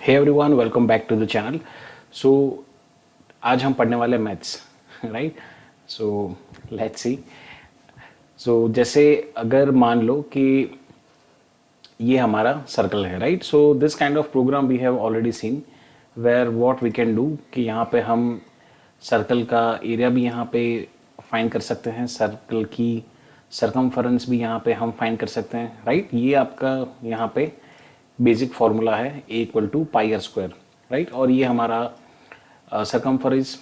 Hey everyone, welcome back to the channel. So आज हम पढ़ने वाले maths, right. So let's see. So जैसे अगर मान लो कि ये हमारा सर्कल है, right. So this kind of program we have already seen, where what we can do कि यहाँ पे हम सर्कल का एरिया भी यहाँ पे फाइंड कर सकते हैं, सर्कल की सरकमफरेंस भी यहाँ पे हम फाइंड कर सकते हैं, राइट। ये आपका यहाँ पे बेसिक फार्मूला है, A equal to pi r square, right. और ये हमारा circumference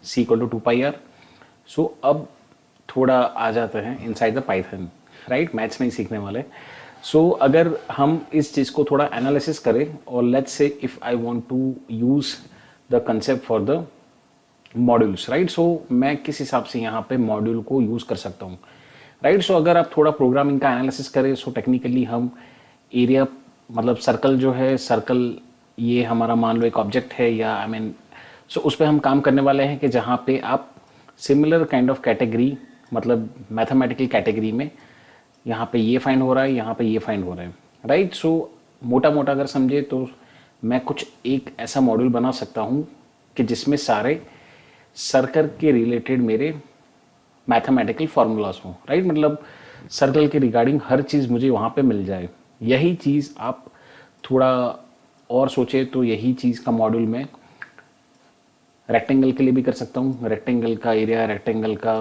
C equal to 2 pi r. So अब थोड़ा आ जाते हैं inside the Python, right. Maths नहीं सीखने वाले। सो अगर हम इस चीज़ को थोड़ा एनालिसिस करें और let's say if I want to use the concept for the modules, right. So मैं किस हिसाब से यहाँ पे मॉड्यूल को यूज़ कर सकता हूँ, राइट। सो अगर आप थोड़ा प्रोग्रामिंग का एनालिसिस करें, सो टेक्निकली हम एरिया मतलब सर्कल जो है, सर्कल ये हमारा मान लो एक ऑब्जेक्ट है या आई मीन सो उस पर हम काम करने वाले हैं कि जहाँ पे आप सिमिलर काइंड ऑफ कैटेगरी मतलब मैथमेटिकल कैटेगरी में यहाँ पे ये फाइंड हो रहा है, यहाँ पे ये फाइंड हो रहा है, राइट। सो मोटा मोटा अगर समझे तो मैं कुछ एक ऐसा मॉड्यूल बना सकता हूँ कि जिसमें सारे सर्कल के रिलेटेड मेरे मैथमेटिकल फार्मूलाज हों, राइट। मतलब सर्कल के रिगार्डिंग हर चीज़ मुझे वहाँ पे मिल जाए। यही चीज़ आप थोड़ा और सोचे तो यही चीज़ का मॉड्यूल में रेक्टेंगल के लिए भी कर सकता हूँ। रेक्टेंगल का एरिया, रेक्टेंगल का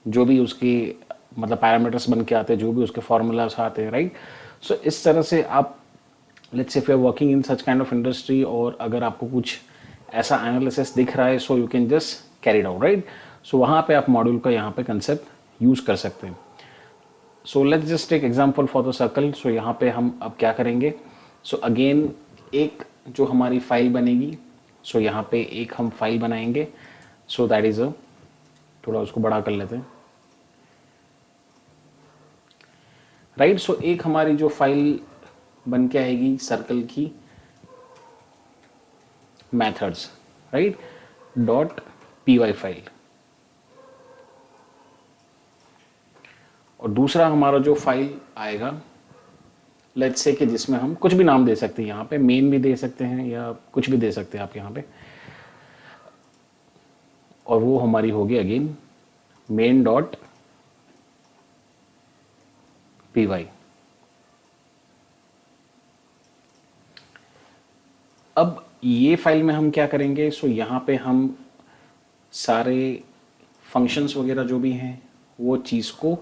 जो भी उसके मतलब पैरामीटर्स बन के आते हैं, जो भी उसके फार्मूलाज आते हैं, राइट। सो इस तरह से आप let's say if you are working in such kind of industry और अगर आपको कुछ ऐसा एनालिसिस दिख रहा है, so you can just carry it out, right. So वहाँ पे आप मॉड्यूल का यहाँ पे कंसेप्ट यूज़ कर सकते हैं। So let's just take example for the circle. So यहाँ पे हम अब क्या करेंगे, सो अगेन एक जो हमारी फाइल बनेगी, सो यहाँ पे एक हम फाइल बनाएंगे। सो दैट इज़ अ थोड़ा उसको बड़ा कर लेते हैं, राइट। सो एक हमारी जो फाइल बन के आएगी सर्कल की methods, right, dot P Y file. और दूसरा हमारा जो फाइल आएगा लेट्स से कि जिसमें हम कुछ भी नाम दे सकते हैं, यहाँ पे मेन भी दे सकते हैं या कुछ भी दे सकते हैं आप यहाँ पे, और वो हमारी होगी again main dot P Y. अब ये फाइल में हम क्या करेंगे, सो यहाँ पे हम सारे फंक्शंस वगैरह जो भी हैं वो चीज़ को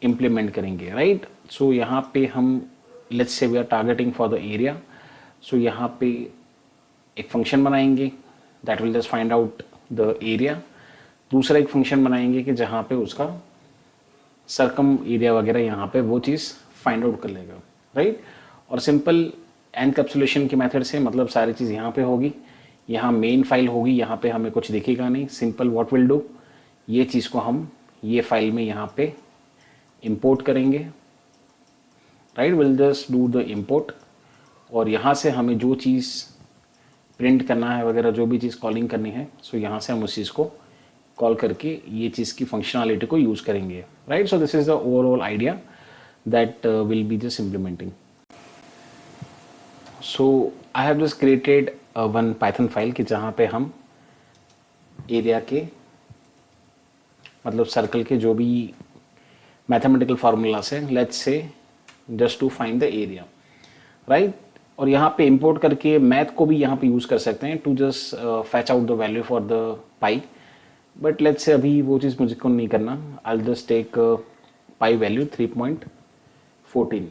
इम्प्लीमेंट करेंगे, राइट। सो यहाँ पे हम let's say we are targeting for the area. So यहाँ पे एक फंक्शन बनाएंगे that will just find out the area. दूसरा एक फंक्शन बनाएंगे कि जहाँ पे उसका सरकम एरिया वगैरह यहाँ पे वो चीज़ फाइंड आउट कर लेगा, राइट। और सिंपल एनकैप्सुलेशन की मेथड से मतलब सारी चीज़ यहाँ पे होगी, यहाँ मेन फाइल होगी, यहाँ पे हमें कुछ दिखेगा नहीं। सिंपल व्हाट विल डू, ये चीज़ को हम ये फाइल में यहाँ पे इंपोर्ट करेंगे, right. Will just do the import और यहाँ से हमें जो चीज़ प्रिंट करना है वगैरह जो भी चीज़ कॉलिंग करनी है, सो यहाँ से हम उस चीज़ को कॉल करके ये चीज़ की फंक्शनलिटी को यूज़ करेंगे, right. So this is the overall idea that will be just implementing. So I have just created one Python file कि जहाँ पे हम एरिया के मतलब सर्कल के जो भी मैथमेटिकल फार्मूलास हैं, let's say just to find the area, right. और यहाँ पे इंपोर्ट करके मैथ को भी यहाँ पे यूज़ कर सकते हैं to just fetch out the value for the pi. But let's say अभी वो चीज़ मुझे को नहीं करना। I just take pi value 3.14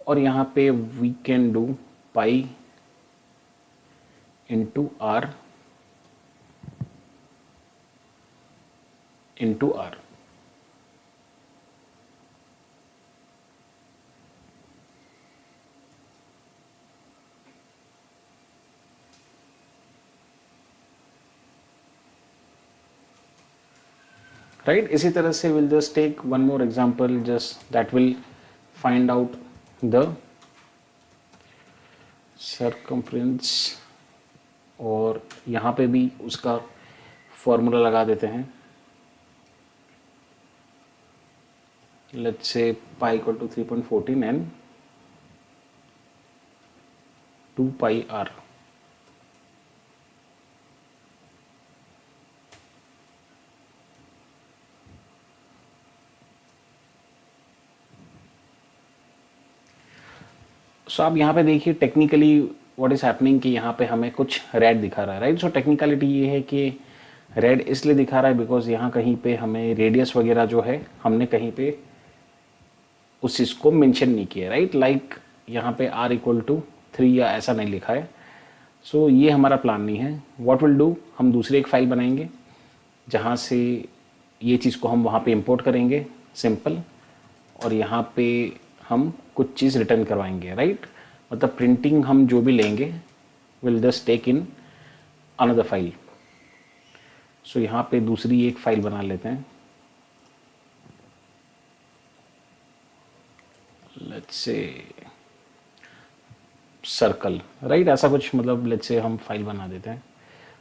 और यहाँ पे we can do pi into r into r. Right, इसी तरह से will just take one more example just that will find out the circumference और यहाँ पे भी उसका फॉर्मूला लगा देते हैं। Let's say pi equal to 3.14 and 2 pi r. So आप यहाँ पे देखिए टेक्निकली व्हाट इज हैपनिंग कि यहाँ पे हमें कुछ रेड दिखा रहा है, राइट। सो टेक्निकलिटी ये है कि रेड इसलिए दिखा रहा है बिकॉज यहाँ कहीं पे हमें रेडियस वगैरह जो है हमने कहीं पे उस चीज़ को मेंशन नहीं किया, राइट। लाइक यहाँ पे r इक्वल टू 3 या ऐसा नहीं लिखा है। सो ये हमारा प्लान नहीं है। व्हाट विल डू, हम दूसरी एक फाइल बनाएंगे जहाँ से ये चीज़ को हम वहाँ पे इंपोर्ट करेंगे सिंपल, और यहाँ पे हम कुछ चीज़ रिटर्न करवाएंगे, राइट। मतलब प्रिंटिंग हम जो भी लेंगे will just take in another file. So यहाँ पे दूसरी एक फाइल बना लेते हैं, लेट्स से सर्कल, राइट। ऐसा कुछ मतलब लेट्स से हम फाइल बना देते हैं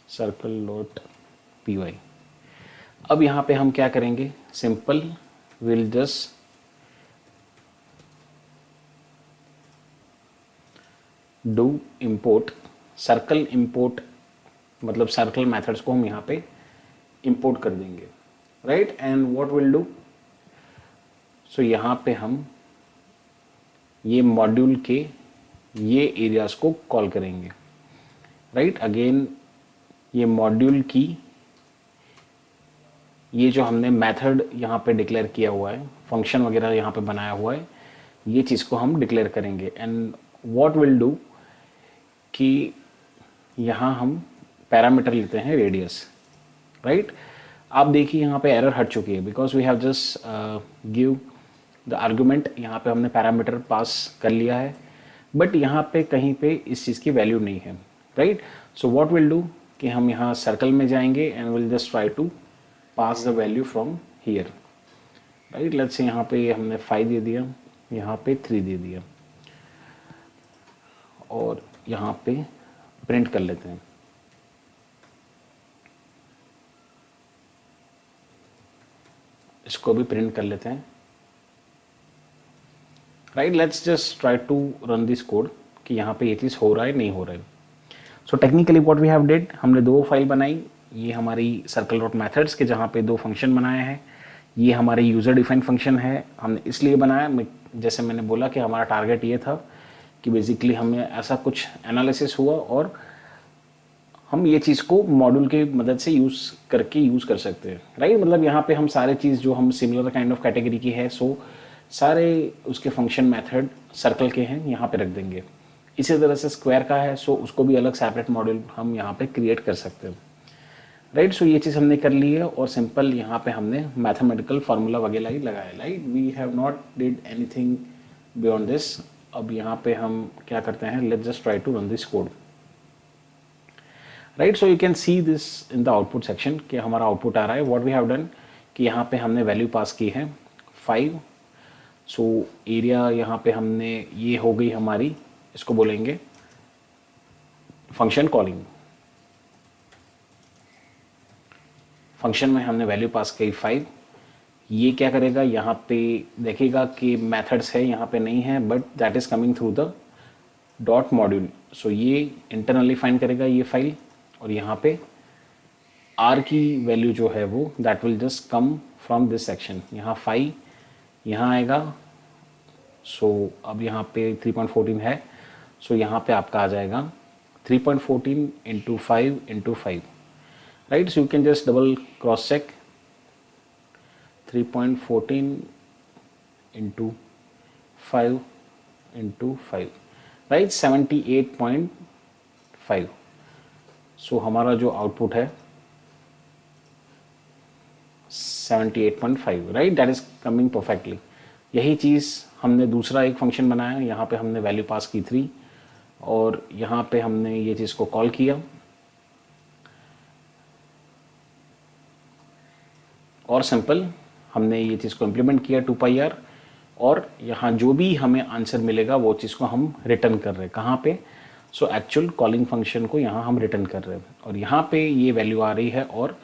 circle.py। अब यहाँ पे हम क्या करेंगे, simple will just do import circle. Import मतलब सर्कल मेथड्स को हम यहाँ पे इंपोर्ट कर देंगे, right. And what will do, so यहाँ पे हम ये मॉड्यूल के ये एरियाज को कॉल करेंगे, राइट। अगेन ये मॉड्यूल की ये जो हमने मेथड यहाँ पे डिक्लेयर किया हुआ है, फंक्शन वगैरह यहाँ पे बनाया हुआ है, ये चीज़ को हम डिक्लेयर करेंगे। एंड व्हाट विल डू कि यहाँ हम पैरामीटर लेते हैं रेडियस, राइट। आप देखिए यहाँ पे एरर हट चुकी है because we have just give the argument. यहाँ पे हमने पैरामीटर पास कर लिया है, बट यहाँ पे कहीं पे इस चीज़ की वैल्यू नहीं है, right. So what will do कि हम यहाँ सर्कल में जाएंगे and will just try to pass the value from here, right. Let's say यहाँ पे हमने 5 दे दिया, यहाँ पे 3 दे दिया, और यहाँ पे प्रिंट कर लेते हैं। इसको भी प्रिंट कर लेते हैं, right. Let's just try to run this code कि यहाँ पे ये चीज़ हो रहा है नहीं हो रहा है। So technically what we have did, हमने 2 फाइल बनाई। ये हमारी सर्कल डॉट मेथड्स के जहाँ पे 2 फंक्शन बनाए हैं। ये हमारे यूज़र डिफाइंड फंक्शन है, हमने इसलिए बनाया, जैसे मैंने बोला कि हमारा टारगेट ये था कि बेसिकली हमें ऐसा कुछ एनालिसिस हुआ और हम ये चीज़ को मॉड्यूल की मदद से यूज़ कर सकते हैं, राइट। मतलब यहाँ पे हम सारे चीज़ जो हम सिमिलर काइंड ऑफ कैटेगरी की है, सो सारे उसके फंक्शन मेथड सर्कल के हैं यहाँ पे रख देंगे। इसी तरह से स्क्वायर का है, सो उसको भी अलग सेपरेट मॉड्यूल हम यहाँ पे क्रिएट कर सकते हैं, राइट। सो ये चीज़ हमने कर ली है और सिंपल यहाँ पे हमने मैथमेटिकल फार्मूला वगैरह ही लगाया, right. We have not did anything beyond this. अब यहाँ पे हम क्या करते हैं, let's just try to run this code, right. So you can see this in the output section कि हमारा आउटपुट आ रहा है। व्हाट वी हैव डन कि यहाँ पे हमने वैल्यू पास की है 5। सो एरिया यहाँ पे हमने, ये हो गई हमारी, इसको बोलेंगे फंक्शन कॉलिंग। फंक्शन में हमने वैल्यू पास की 5। ये क्या करेगा, यहाँ पे देखेगा कि मेथड्स है यहाँ पे नहीं है, but that is coming through the dot module. So ये इंटरनली फाइंड करेगा ये फाइल, और यहाँ पे r की वैल्यू जो है वो that will just come from this section. यहाँ 5 यहाँ आएगा। सो अब यहाँ पे 3.14 है, सो यहाँ पे आपका आ जाएगा 3.14 into 5 into 5, right. So you can just double cross check 3.14 into 5 into 5, right, 78.5। सो हमारा जो आउटपुट है 78.5, right, that is coming perfectly. यही चीज़ हमने दूसरा एक फंक्शन बनाया, यहाँ पे हमने वैल्यू पास की 3 और यहाँ पे हमने ये चीज़ को कॉल किया और सिंपल हमने ये चीज़ को इम्प्लीमेंट किया 2 पाई आर, और यहाँ जो भी हमें आंसर मिलेगा वो चीज़ को हम रिटर्न कर रहे हैं कहाँ पे, सो एक्चुअल कॉलिंग फंक्शन को यहाँ हम रिटर्न कर रहे हैं और यहाँ पे ये वैल्यू आ रही है और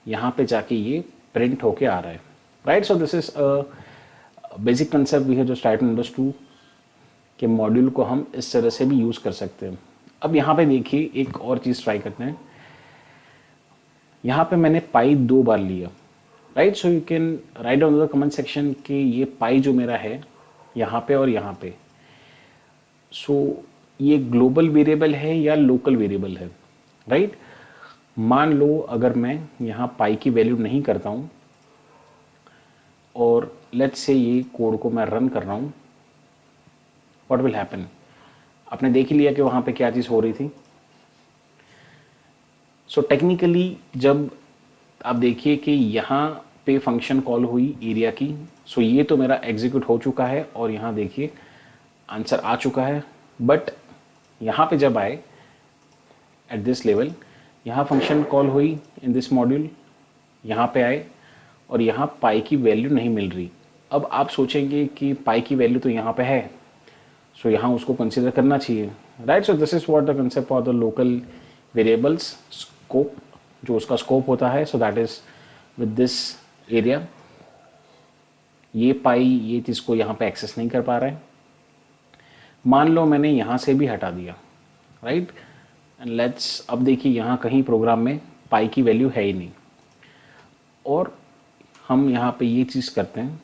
यहाँ पे जाके ये प्रिंट होके आ रहा है, right. So this is a basic concept we have just tried to understood कि मॉड्यूल को हम इस तरह से भी यूज़ कर सकते हैं। अब यहाँ पे देखिए एक और चीज़ ट्राई करते हैं। यहाँ पे मैंने पाई 2 बार लिया, right. So you can write down the comment section कि ये पाई जो मेरा है यहाँ पे और यहाँ पे, सो ये ग्लोबल वेरिएबल है या लोकल वेरिएबल है, राइट। मान लो अगर मैं यहाँ पाई की वैल्यू नहीं करता हूँ और लेट्स से ये कोड को मैं रन कर रहा हूँ, व्हाट विल हैपन। आपने देख ही लिया कि वहाँ पे क्या चीज़ हो रही थी। सो टेक्निकली जब आप देखिए कि यहाँ पे फंक्शन कॉल हुई एरिया की, सो ये तो मेरा एग्जीक्यूट हो चुका है और यहाँ देखिए आंसर आ चुका है। बट यहाँ पे जब आए एट दिस लेवल, यहाँ फंक्शन कॉल हुई इन दिस मॉड्यूल, यहाँ पे आए और यहाँ पाई की वैल्यू नहीं मिल रही। अब आप सोचेंगे कि पाई की वैल्यू तो यहाँ पे है, सो यहाँ उसको कंसिडर करना चाहिए, right. So this is what the concept of the local variables scope, जो उसका स्कोप होता है। सो that is with this area, ये पाई ये चीज़ को यहाँ पे एक्सेस नहीं कर पा रहा है। मान लो मैंने यहाँ से भी हटा दिया, राइट। एंड लेट्स, अब देखिए यहाँ कहीं प्रोग्राम में पाई की वैल्यू है ही नहीं, और हम यहाँ पे ये चीज़ करते हैं,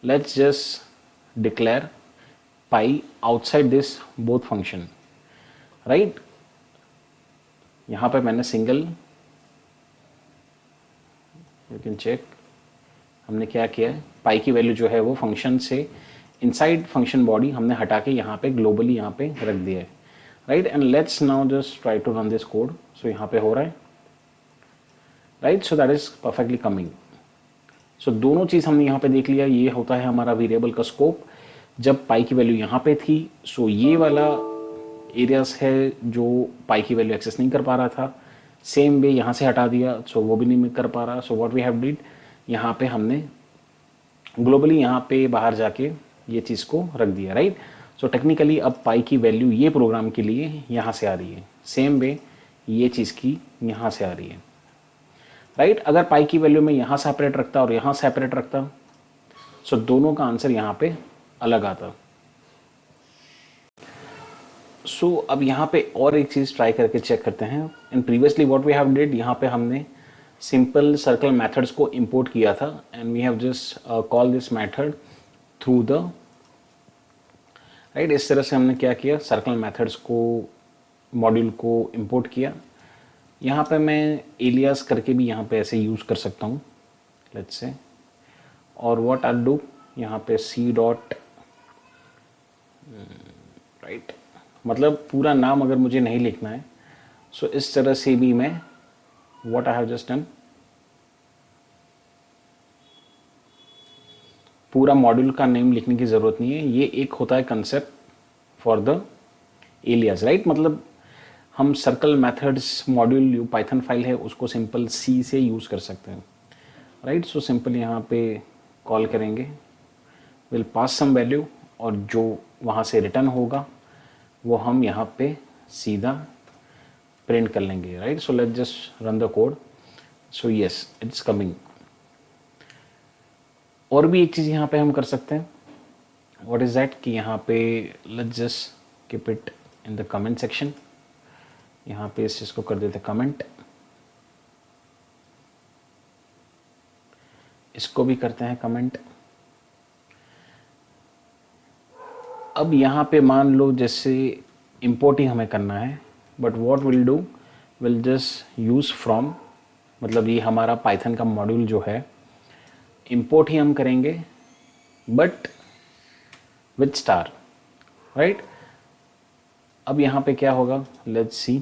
let's just declare pi outside this both function, right. यहाँ पे मैंने सिंगल, यू कैन चेक, हमने क्या किया है, पाई की वैल्यू जो है वो फंक्शन से इनसाइड फंक्शन बॉडी हमने हटा के यहाँ पे ग्लोबली यहाँ पे रख दिया है, right. And let's now just try to run this code. So यहाँ पे हो रहा है, right. So that is perfectly coming. So दोनों चीज़ हमने यहाँ पे देख लिया। ये होता है हमारा वेरिएबल का स्कोप, जब पाई की वैल्यू यहाँ पे थी, सो ये वाला एरियाज है जो पाई की वैल्यू एक्सेस नहीं कर पा रहा था। सेम वे यहाँ से हटा दिया, सो वो भी नहीं कर पा रहा। So what we have did, यहाँ पे हमने ग्लोबली यहाँ पे बाहर जाके ये चीज़ को रख दिया, राइट। सो टेक्निकली अब पाई की वैल्यू ये प्रोग्राम के लिए यहाँ से आ रही है, सेम वे ये चीज़ की यहाँ से आ रही है, राइट। अगर पाई की वैल्यू में यहाँ सेपरेट रखता और यहाँ सेपरेट रखता, सो दोनों का आंसर यहाँ पे अलग आता। सो अब यहाँ पे और एक चीज़ ट्राई करके चेक करते हैं। In previously what we have did, यहाँ पे हमने सिंपल सर्कल मेथड्स को इंपोर्ट किया था and we have just call this method through the, right. इस तरह से हमने क्या किया, सर्कल मेथड्स को मॉड्यूल को इंपोर्ट किया। यहाँ पे मैं एलियास करके भी यहाँ पे ऐसे यूज़ कर सकता हूँ, लेट्स से। और व्हाट आई डू, यहाँ पे सी डॉट, राइट, मतलब पूरा नाम अगर मुझे नहीं लिखना है, सो इस तरह से भी मैं what I have just done, पूरा मॉड्यूल का नेम लिखने की ज़रूरत नहीं है। ये एक होता है concept for the alias, right. मतलब हम सर्कल मेथड्स मॉड्यूल जो पाइथन फाइल है उसको सिंपल सी से यूज़ कर सकते हैं, राइट। सो सिंपल यहाँ पे कॉल करेंगे, विल पास सम वैल्यू, और जो वहाँ से रिटर्न होगा वो हम यहाँ पे सीधा प्रिंट कर लेंगे, right. So let's just run the code. So yes, it's coming. और भी एक चीज़ यहाँ पे हम कर सकते हैं, व्हाट इज़ दैट, कि यहाँ पे let's just keep it in the comment section. यहाँ पे इस चीज़ को कर देते कमेंट, इसको भी करते हैं कमेंट। अब यहाँ पे मान लो जैसे इंपोर्ट ही हमें करना है, but what will do, will just use from, मतलब ये हमारा पाइथन का मॉड्यूल जो है इंपोर्ट ही हम करेंगे, बट विथ स्टार, राइट। अब यहाँ पे क्या होगा, लेट्स सी,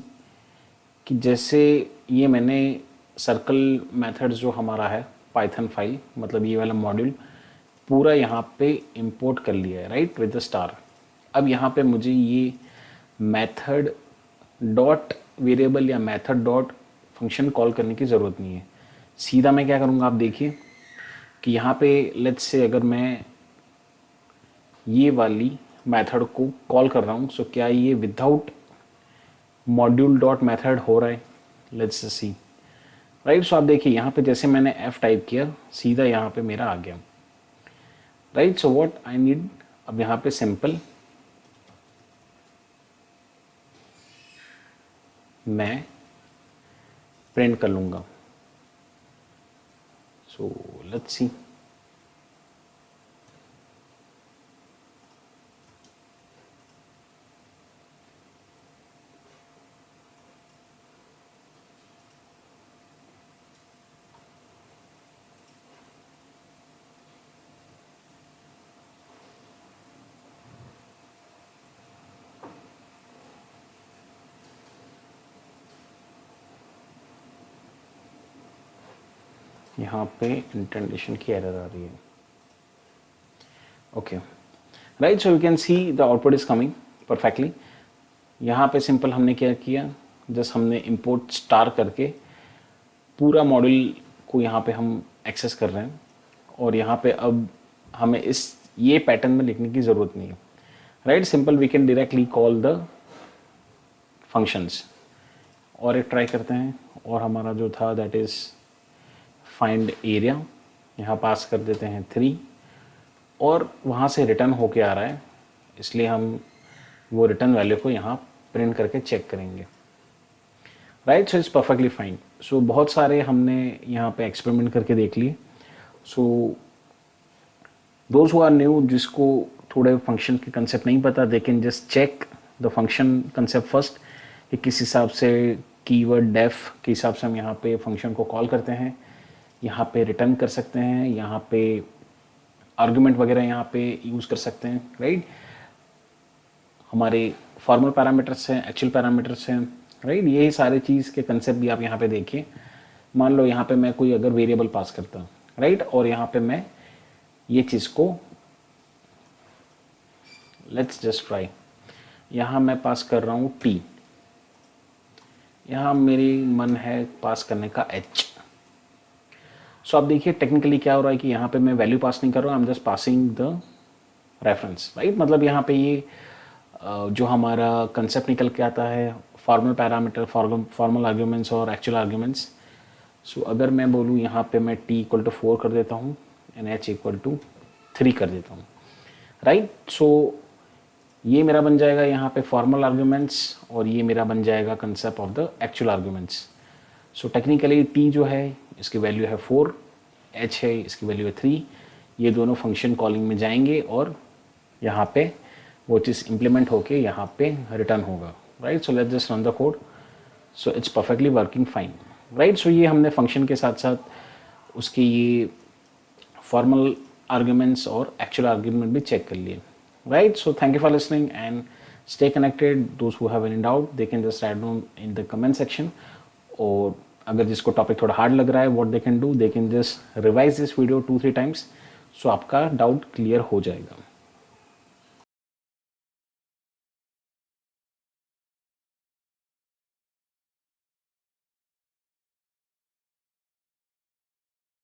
कि जैसे ये मैंने सर्कल मेथड्स जो हमारा है पाइथन फाइल, मतलब ये वाला मॉड्यूल पूरा यहाँ पे इंपोर्ट कर लिया है, राइट, विद द स्टार। अब यहाँ पे मुझे ये मेथड डॉट वेरिएबल या मेथड डॉट फंक्शन कॉल करने की ज़रूरत नहीं है। सीधा मैं क्या करूँगा, आप देखिए कि यहाँ पे लेट्स से अगर मैं ये वाली मेथड को कॉल कर रहा हूँ, सो क्या ये विदाउट मॉड्यूल डॉट मेथड हो रहा है, लेट्स सी, राइट। सो आप देखिए यहाँ पे जैसे मैंने f टाइप किया, सीधा यहाँ पे मेरा आ गया, right. So what I need, अब यहाँ पे सिंपल मैं प्रिंट कर लूँगा। सो लेट्स सी। यहाँ पे इंडेंटेशन की एरर आ रही है। Okay, right, so you can see the output is coming perfectly. यहाँ पे सिंपल हमने क्या किया, जस्ट हमने इंपोर्ट स्टार करके पूरा मॉड्यूल को यहाँ पे हम एक्सेस कर रहे हैं, और यहाँ पे अब हमें ये पैटर्न में लिखने की ज़रूरत नहीं है, right. Simple we can directly call the functions. और एक ट्राई करते हैं, और हमारा जो था दैट इज़ फाइंड एरिया, यहाँ पास कर देते हैं 3, और वहाँ से रिटर्न होके आ रहा है, इसलिए हम वो रिटर्न वैल्यू को यहाँ प्रिंट करके चेक करेंगे, right. So it's perfectly fine. So बहुत सारे हमने यहाँ पे एक्सपेरिमेंट करके देख लिए। So those who are new, जिसको थोड़े फंक्शन के कंसेप्ट नहीं पता, they can just check the function concept first, कि किस हिसाब से कीवर्ड डेफ के हिसाब से हम यहाँ पे फंक्शन को कॉल करते हैं, यहाँ पे रिटर्न कर सकते हैं, यहाँ पे आर्गुमेंट वगैरह यहाँ पे यूज़ कर सकते हैं, राइट। हमारे फॉर्मल पैरामीटर्स हैं, एक्चुअल पैरामीटर्स हैं, राइट। यही सारे चीज़ के कंसेप्ट भी आप यहाँ पे देखिए। मान लो यहाँ पे मैं कोई अगर वेरिएबल पास करता हूँ, राइट, और यहाँ पे मैं ये चीज़ को, लेट्स जस्ट ट्राई, यहाँ मैं पास कर रहा हूँ t, यहाँ मेरी मन है पास करने का h। सो आप देखिए टेक्निकली क्या हो रहा है कि यहाँ पे मैं वैल्यू पास नहीं कर रहा हूँ, I am just passing the reference, right. मतलब यहाँ पे ये जो हमारा कंसेप्ट निकल के आता है, फॉर्मल पैरामीटर, फॉर्मल आर्ग्यूमेंट्स और एक्चुअल आर्ग्यूमेंट्स। सो अगर मैं बोलूँ यहाँ पे मैं t इक्वल टू 4 कर देता हूँ एंड h इक्वल टू 3 कर देता हूँ, राइट। सो ये मेरा बन जाएगा यहाँ पे फॉर्मल आर्ग्यूमेंट्स, और ये मेरा बन जाएगा concept of the actual arguments. So technically t जो है इसकी वैल्यू है 4, h है इसकी वैल्यू है 3, ये दोनों फंक्शन कॉलिंग में जाएंगे और यहाँ पे वो चीज़ इम्प्लीमेंट होके यहाँ पे रिटर्न होगा, right. So let's just run the code. So it's perfectly working fine, right. So ये हमने फंक्शन के साथ साथ उसके ये फॉर्मल आर्ग्यूमेंट्स और एक्चुअल आर्ग्यूमेंट भी चेक कर लिए, right. So thank you for listening and stay connected. Those who have any doubt they can just write down in the comment section, और अगर जिसको टॉपिक थोड़ा हार्ड लग रहा है, what they can do, they can just revise this video 2-3 times, so आपका doubt clear हो जाएगा।